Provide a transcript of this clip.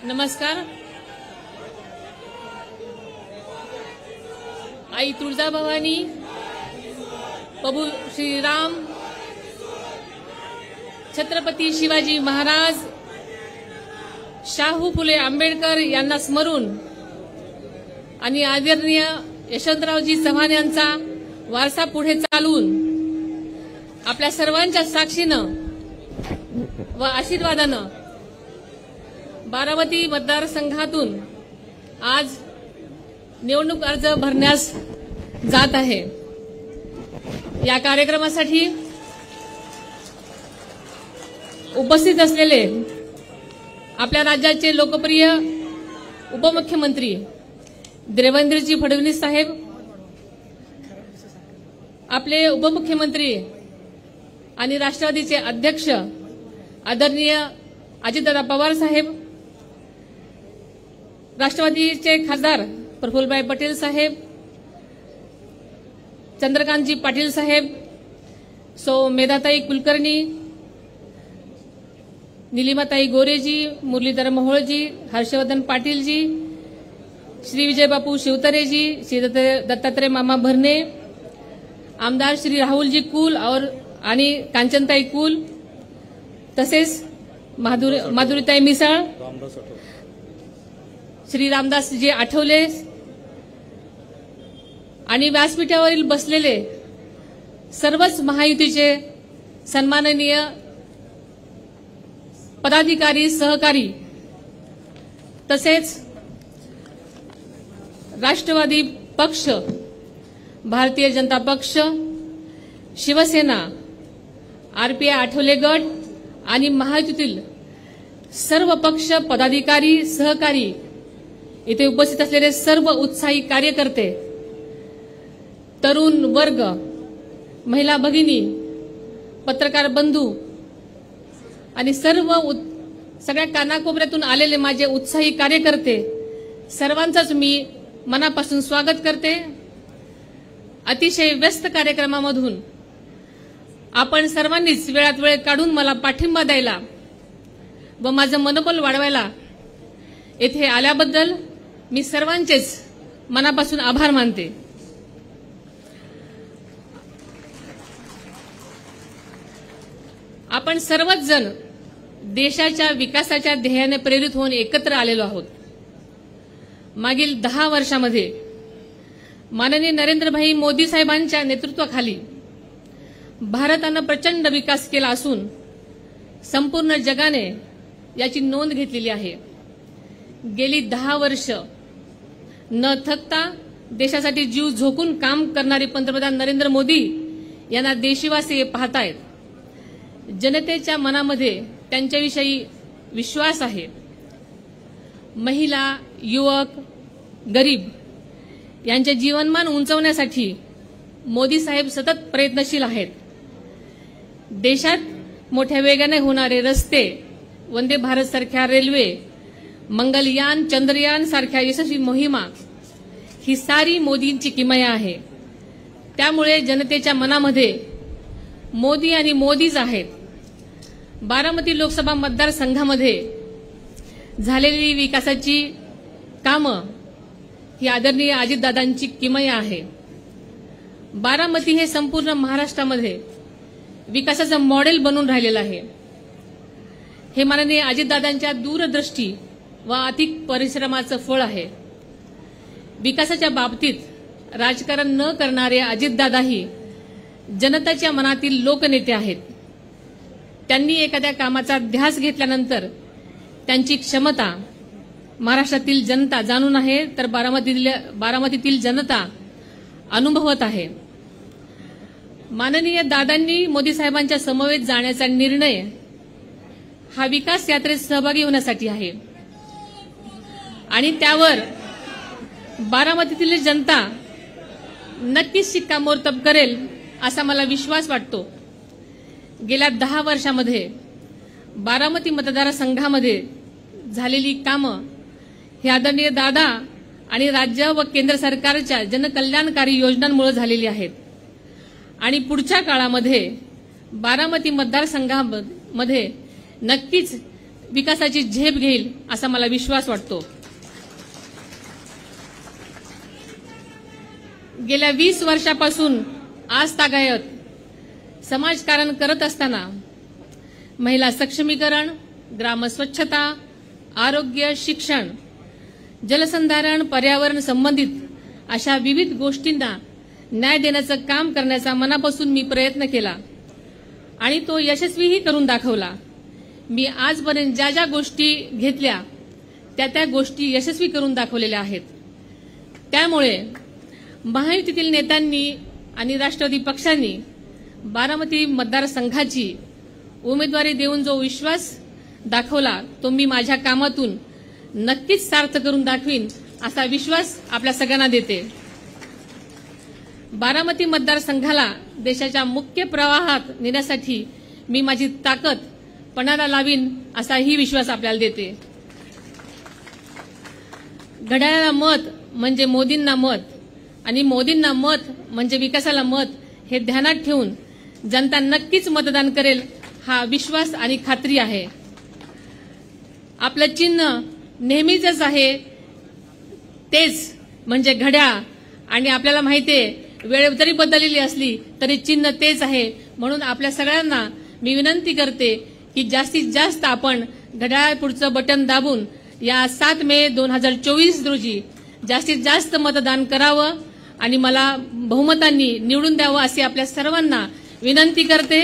नमस्कार. आई तुळजाभवानी, प्रभू श्रीराम, छत्रपती शिवाजी महाराज, शाहू फुले आंबेडकर यांना स्मरून आणि आदरणीय यशवंतरावजी चव्हाण यांचा वारसा पुढे चालवून आपल्या सर्वांच्या साक्षीनं व आशीर्वादानं बारामती मतदारसंघातून आज निवडणूक अर्ज भरण्यास जात आहे. या कार्यक्रमासाठी उपस्थित असलेले आपल्या राज्याचे लोकप्रिय उपमुख्यमंत्री देवेंद्रजी फडणवीस साहेब, आपले उपमुख्यमंत्री आणि राष्ट्रवादीचे अध्यक्ष आदरणीय अजितदादा पवार साहेब, राष्ट्रवादीचे खासदार प्रफुल्लभाई पटेल साहेब, चंद्रकांतजी पाटील साहेब, सौ मेधाताई कुलकर्णी, निलिमाताई गोरेजी, मुरलीधर मोहोळजी, हर्षवर्धन पाटीलजी, श्री विजयबापू शिवतरेजी, श्री दत्तात्रय मामा भरणे, आमदार श्री राहुलजी कुल आणि कांचनताई कुल, तसेच माधुरीताई मिसाळ, श्री रामदासजी आठवले आणि व्यासपीठावरील बसलेले सर्वच महायुतीचे सन्माननीय पदाधिकारी, सहकारी, तसेच राष्ट्रवादी पक्ष, भारतीय जनता पक्ष, शिवसेना, आरपीआय आठवले गट आणि महायुतीतील सर्व पक्ष पदाधिकारी, सहकारी, इथे उपस्थित असलेले सर्व उत्साही कार्यकर्ते, तरुण वर्ग, महिला भगिनी, पत्रकार बंधू आणि सगळ्या कानाकोपऱ्यातून आलेले माझे उत्साही कार्यकर्ते, सर्वांचंच मी मनापासून स्वागत करते. अतिशय व्यस्त कार्यक्रमामधून आपण सर्वांनीच वेळात वेळ काढून मला पाठिंबा द्यायला व माझं मनोबल वाढवायला येथे आल्याबद्दल मी सर्वांचेच मनापासून आभार मानते. आपण सर्वच जण देशाच्या विकासाच्या ध्येयाने प्रेरित होऊन एकत्र आलेलो आहोत. मागील 10 वर्षामध्ये माननीय नरेंद्रभाई मोदी साहेबांच्या नेतृत्वाखाली भारतानं प्रचंड विकास केला असून संपूर्ण जगाने याची नोंद घेतलेली आहे. गेली 10 वर्ष न थकता देशासाठी जीव झोकून काम करणारे पंतप्रधान नरेंद्र मोदी यांना देशवासी पाहतायत. जनतेच्या मनामध्ये त्यांच्याविषयी विश्वास आहे. महिला, युवक, गरीब यांचे जीवनमान उंचावण्यासाठी मोदी साहेब सतत प्रयत्नशील आहेत. देशात मोठ्या वेगाने होणारे रस्ते, वंदे भारत सारख्या रेल्वे, मंगलयान, चंद्रयान सारख्या यशस्वी मोहिमा ही सारी मोदींची किमया आहे. त्यामुळे जनतेच्या मनामध्ये मोदी आणि मोदीच आहेत. बारामती लोकसभा मतदारसंघामध्ये झालेली विकासाची कामं ही आदरणीय अजितदादांची किमया आहे. बारामती हे संपूर्ण महाराष्ट्रामध्ये विकासाचं मॉडेल बनून राहिलेलं आहे. हे माननीय अजितदादांच्या दूरदृष्टी व अतिक परिश्रमाचं फळ आहे. विकासाच्या बाबतीत राजकारण न करणारे अजितदादाही जनतेच्या मनातील लोकनेते आहेत. त्यांनी एखाद्या कामाचा ध्यास घेतल्यानंतर त्यांची क्षमता महाराष्ट्रातील जनता जाणून आहे, तर बारामतीतील जनता अनुभवत आहे. माननीय दादांनी मोदी साहेबांच्या समवेत जाण्याचा निर्णय हा विकास यात्रेत सहभागी होण्यासाठी आहे आणि त्यावर बारामतीतील जनता नक्कीच शिक्कामोर्तब करेल असा मला विश्वास वाटतो. गेल्या 10 वर्षामध्ये बारामती मतदारसंघामध्ये झालेली कामं ही आदरणीय दादा आणि राज्य व केंद्र सरकारच्या जनकल्याणकारी योजनांमुळे झालेली आहेत आणि पुढच्या काळामध्ये बारामती मतदारसंघामध्ये नक्कीच विकासाची झेप घेईल असा मला विश्वास वाटतो. गेल्या 20 वर्षापासून आजतागायत समाजकारण करत असताना महिला सक्षमीकरण, ग्रामस्वच्छता, आरोग्य, शिक्षण, जलसंधारण, पर्यावरण संबंधित अशा विविध गोष्टींना न्याय देण्याचं काम करण्याचा मनापासून मी प्रयत्न केला आणि तो यशस्वीही करून दाखवला. मी आजपर्यंत ज्या ज्या गोष्टी घेतल्या त्या गोष्टी यशस्वी करून दाखवलेल्या आहेत. त्यामुळे महायुतीतील नेत्यांनी आणि राष्ट्रवादी पक्षांनी बारामती मतदारसंघाची उमेदवारी देऊन जो विश्वास दाखवला तो मी माझ्या कामातून नक्कीच सार्थ करून दाखवीन असा विश्वास आपल्या सगळ्यांना देते. बारामती मतदारसंघाला देशाच्या मुख्य प्रवाहात नेण्यासाठी मी माझी ताकद पणाला लावीन असाही विश्वास आपल्याला देते. घड्याळाला मत म्हणजे मोदींना मत आणि मोदींना मत म्हणजे विकासाला मत हे ध्यानात ठेवून जनता नक्कीच मतदान करेल हा विश्वास आणि खात्री आहे. आपलं चिन्ह नेहमीच आहे तेच म्हणजे घड्याळ आणि आपल्याला माहितीये वेळ जरी बदललेली असली तरी चिन्ह तेच आहे. म्हणून आपल्या सगळ्यांना मी विनंती करते की जास्तीत जास्त आपण घड्याळ पुढचं बटन दाबून या 7 मे 2024 रोजी जास्तीत जास्त मतदान करावं आणि मला बहुमतांनी निवडून द्यावं अशी आपल्या सर्वांना विनंती करते.